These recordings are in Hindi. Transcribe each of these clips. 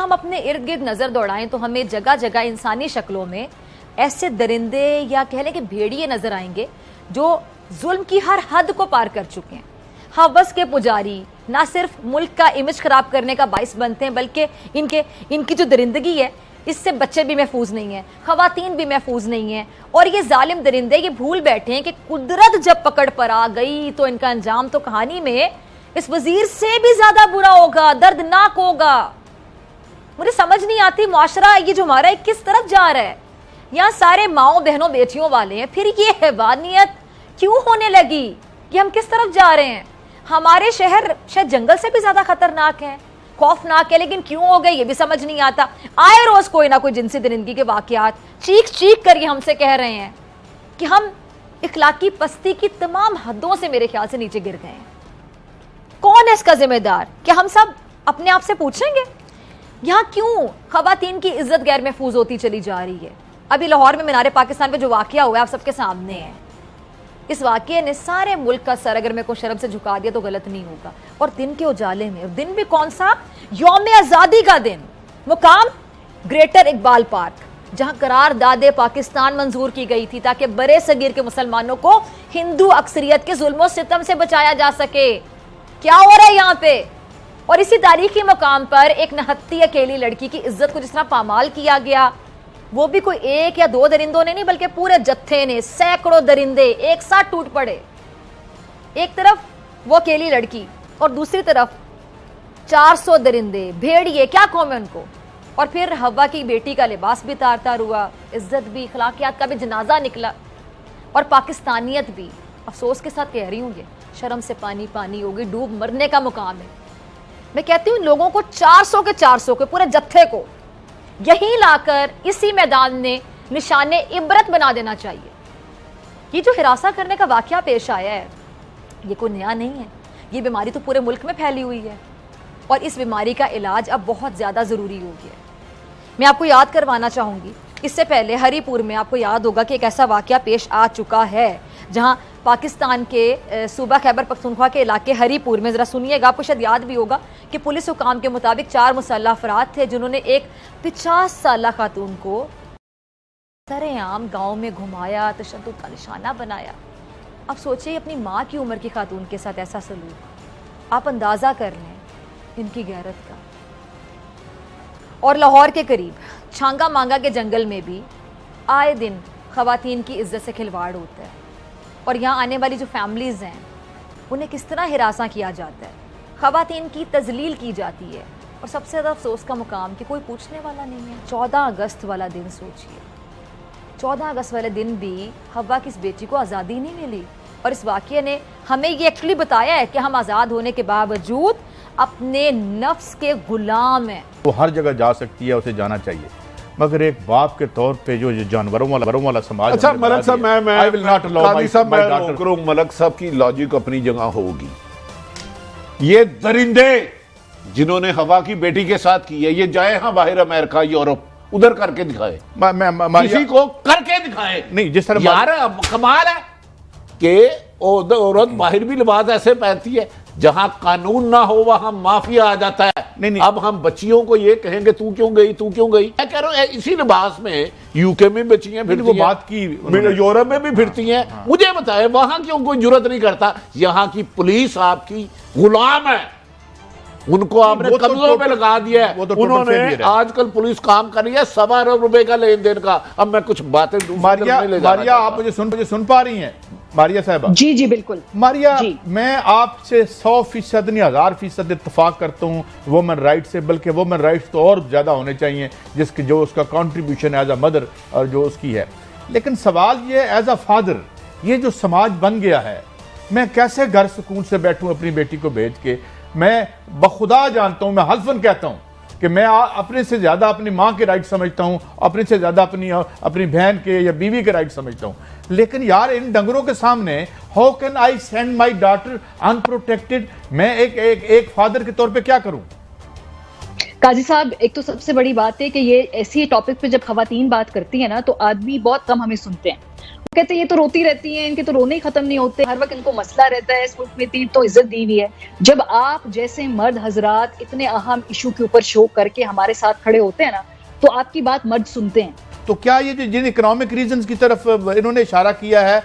हम अपने इर्द गिर्द नजर दौड़ाएं तो हमें जगह जगह इंसानी शक्लों में ऐसे दरिंदे या कह लें कि भेड़िए नजर आएंगे जो जुल्म की हर हद को पार कर चुके हैं। हवस के पुजारी ना सिर्फ मुल्क का इमेज खराब करने का बाइस बनते हैं, बल्कि इनकी जो दरिंदगी है इससे बच्चे भी महफूज नहीं है, खवातीन भी महफूज नहीं है। और ये जालिम दरिंदे ये भूल बैठे हैं कि कुदरत जब पकड़ पर आ गई तो इनका अंजाम तो कहानी में इस वजीर से भी ज्यादा बुरा होगा, दर्दनाक होगा। मुझे समझ नहीं आती मुआशरा ये जो हमारा है किस तरफ जा रहा है। यहाँ सारे माओ बहनों बेटियों वाले हैं, फिर ये हैवानियत क्यों होने लगी? कि हम किस तरफ जा रहे हैं? हमारे शहर शायद जंगल से भी ज्यादा खतरनाक है, खौफनाक है, लेकिन क्यों हो गए ये भी समझ नहीं आता। आए रोज कोई ना कोई जिनसी दरिंदगी के वाकयात चीख चीख कर ये हमसे कह रहे हैं कि हम इखलाकी पस्ती की तमाम हदों से मेरे ख्याल से नीचे गिर गए हैं। कौन है इसका जिम्मेदार? क्या हम सब अपने आप से पूछेंगे यहाँ क्यों खवातीन की इज्जत गैर महफूज होती चली जा रही है? अभी लाहौर में मीनार पाकिस्तान पे जो वाकया हुआ है आप सबके सामने है। इस वाकये ने सारे मुल्क का सर अगर मैं को शर्म से झुका दिया तो गलत नहीं होगा। और दिन के उजाले में, और दिन भी कौन सा? यौम आजादी का दिन, मुकाम ग्रेटर इकबाल पार्क, जहां करारदादे पाकिस्तान मंजूर की गई थी ताकि बड़े सगीर के मुसलमानों को हिंदू अक्सरियत के जुल्मों सितम से बचाया जा सके। क्या हो रहा है यहाँ पे? और इसी तारीखी मुकाम पर एक नहत्ती अकेली लड़की की इज्जत को जिस तरह पामाल किया गया, वो भी कोई एक या दो दरिंदों ने नहीं बल्कि पूरे जत्थे ने, सैकड़ों दरिंदे एक साथ टूट पड़े। एक तरफ वो अकेली लड़की और दूसरी तरफ 400 दरिंदे, भेड़िए, क्या कौम है उनको। और फिर हवा की बेटी का लिबास भी तार तार हुआ, इज्जत भी, अखलाकियात का भी जनाजा निकला और पाकिस्तानियत भी। अफसोस के साथ कह रही हूँ ये शर्म से पानी पानी होगी, डूब मरने का मुकाम है। मैं कहती हूँ लोगों को 400 के 400 के पूरे जत्थे को यहीं लाकर इसी मैदान में निशाने इबरत बना देना चाहिए। ये जो हिरासा करने का वाकया पेश आया है ये कोई नया नहीं है, ये बीमारी तो पूरे मुल्क में फैली हुई है और इस बीमारी का इलाज अब बहुत ज़्यादा ज़रूरी हो गया है। मैं आपको याद करवाना चाहूँगी, इससे पहले हरीपुर में आपको याद होगा कि एक ऐसा वाकया पेश आ चुका है जहाँ पाकिस्तान के सूबा खैबर पख्तूनख्वा के इलाके हरीपुर में, ज़रा सुनिएगा, आपको शायद याद भी होगा कि पुलिस हुकाम के मुताबिक 4 मुसल्लह अफराद थे जिन्होंने एक 50 साला खातून को सरेआम गांव में घुमाया, तशद्दुद का निशाना बनाया। अब सोचिए अपनी माँ की उम्र की खातून के साथ ऐसा सलूक, आप अंदाज़ा कर लें इनकी गैरत का। और लाहौर के करीब छांगा मांगा के जंगल में भी आए दिन खवातीन की इज्जत से खिलवाड़ होता है और यहाँ आने वाली जो फैमिलीज़ हैं उन्हें किस तरह हिरासा किया जाता है, खवातीन की तजलील की जाती है। और सबसे ज़्यादा अफसोस का मुकाम कि कोई पूछने वाला नहीं है। 14 अगस्त वाला दिन सोचिए, 14 अगस्त वाले दिन भी हवा की इस बेटी को आज़ादी नहीं मिली और इस वाक़ये ने हमें ये एक्चुअली बताया है कि हम आज़ाद होने के बावजूद अपने नफ्स के गुलाम हैं। वो हर जगह जा सकती है, उसे जाना चाहिए, मगर एक बाप के तौर पे जो जानवरों वाला समाज। अच्छा मलक साहब, मैं मलक साहब की लॉजिक अपनी जगह होगी। ये दरिंदे जिन्होंने हवा की बेटी के साथ की है, ये जाए हाँ बाहर अमेरिका, यूरोप, उधर करके दिखाए, किसी को करके दिखाए। नहीं, जिस तरह यार कमाल है कि औरत बाहर भी लिबास ऐसे पहनती है, जहां कानून ना हो वहां माफिया आ जाता है। नहीं। अब हम बच्चियों को ये कहेंगे तू क्यों गई, तू क्यों गई? मैं कह रहा हूं इसी लिबास में यूके में बच्चियां फिरती हैं, वो बात की यूरोप में भी फिरती हैं। मुझे बताए वहां क्यों कोई जुर्रत नहीं करता? यहाँ की पुलिस आपकी गुलाम है, उनको आपने कब्जों पे लगा दिया है। उन्होंने आजकल पुलिस काम कर रही है 1.25 अरब रुपए का लेन देन का। अब मैं कुछ बातें मारिया आप मुझे सुन पा रही हैं मारिया साहब? जी जी बिल्कुल मारिया जी। मैं आपसे 100% नहीं 1000% इत्तेफाक करता हूँ वुमेन राइट से, बल्कि वुमेन राइट्स तो और ज़्यादा होने चाहिए जिसकी जो उसका कंट्रीब्यूशन एज अ मदर और जो उसकी है। लेकिन सवाल ये एज अ फादर, ये जो समाज बन गया है, मैं कैसे घर सुकून से बैठूँ अपनी बेटी को भेज के? मैं बखुदा जानता हूँ, मैं हल्फन कहता हूँ कि मैं अपने से ज़्यादा अपनी माँ के राइट समझता हूँ, अपने से ज़्यादा अपनी बहन के या बीवी के राइट समझता हूँ। लेकिन यार इन डंगरों के सामने how can I send my daughter unprotected? मैं एक फादर के तौर पे क्या करूँ? काजी साहब, एक तो सबसे बड़ी बात है कि ये ऐसी टॉपिक पे जब खवातीन बात करती है ना तो आदमी बहुत कम हमें सुनते हैं। कहते हैं ये तो रोती रहती हैं, इनके तो रोने ही खत्म नहीं होते, हर वक्त इनको मसला रहता है, इस मुल्क में इतनी तो इज्जत दी हुई है। जब आप जैसे मर्द हजरात इतने अहम इशू के ऊपर शो करके हमारे साथ खड़े होते हैं ना, तो आपकी बात मर्द सुनते हैं। तो क्या ये जिन इकोनॉमिक रीजंस की तरफ इन्होंने इशारा किया है,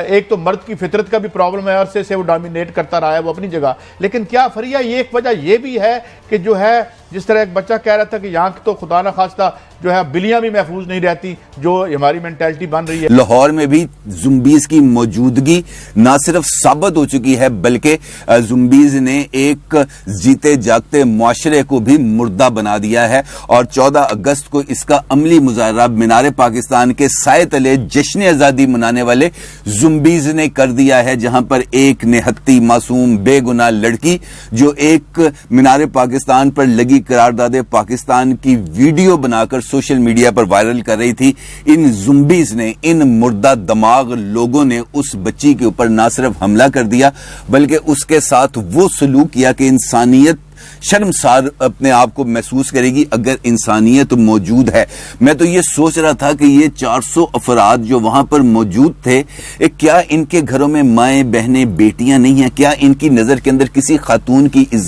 एक तो मर्द की फितरत का भी प्रॉब्लम है, अरसे से वो डोमिनेट करता रहा है वो अपनी जगह, लेकिन क्या फरिया ये एक वजह ये भी है कि जो है जिस तरह एक बच्चा कह रहा था कि यहाँ तो खुदा न खास्ता जो है बिल्लियां भी महफूज नहीं रहती, जो हमारी मेंटालिटी बन रही है। लाहौर में भी जुम्बीज की मौजूदगी ना सिर्फ साबित हो चुकी है बल्कि जुम्बीज ने एक जीते जागते मुआशरे को भी मुर्दा बना दिया है और 14 अगस्त को इसका अमली मुजाहरा मीनार पाकिस्तान के साए तले जश्न आजादी मनाने वाले जुम्बीज ने कर दिया है, जहां पर एक निहत्ती मासूम बेगुनाह लड़की जो एक मीनार पाकिस्तान पर लगी करारदादे पाकिस्तान की वीडियो बनाकर सोशल मीडिया पर वायरल कर रही थी, इन जुम्बीज ने, इन मुर्दा दिमाग लोगों ने उस बच्ची के ऊपर ना सिर्फ हमला कर दिया बल्कि उसके साथ वो सलूक किया कि इंसानियत शर्मसार अपने आप को महसूस करेगी अगर इंसानियत मौजूद है। मैं तो ये सोच रहा था कि ये 400 अफराद जो वहां पर मौजूद थे, क्या इनके घरों में माएं बहनें बेटियां नहीं हैं? क्या इनकी नजर के अंदर किसी खातून की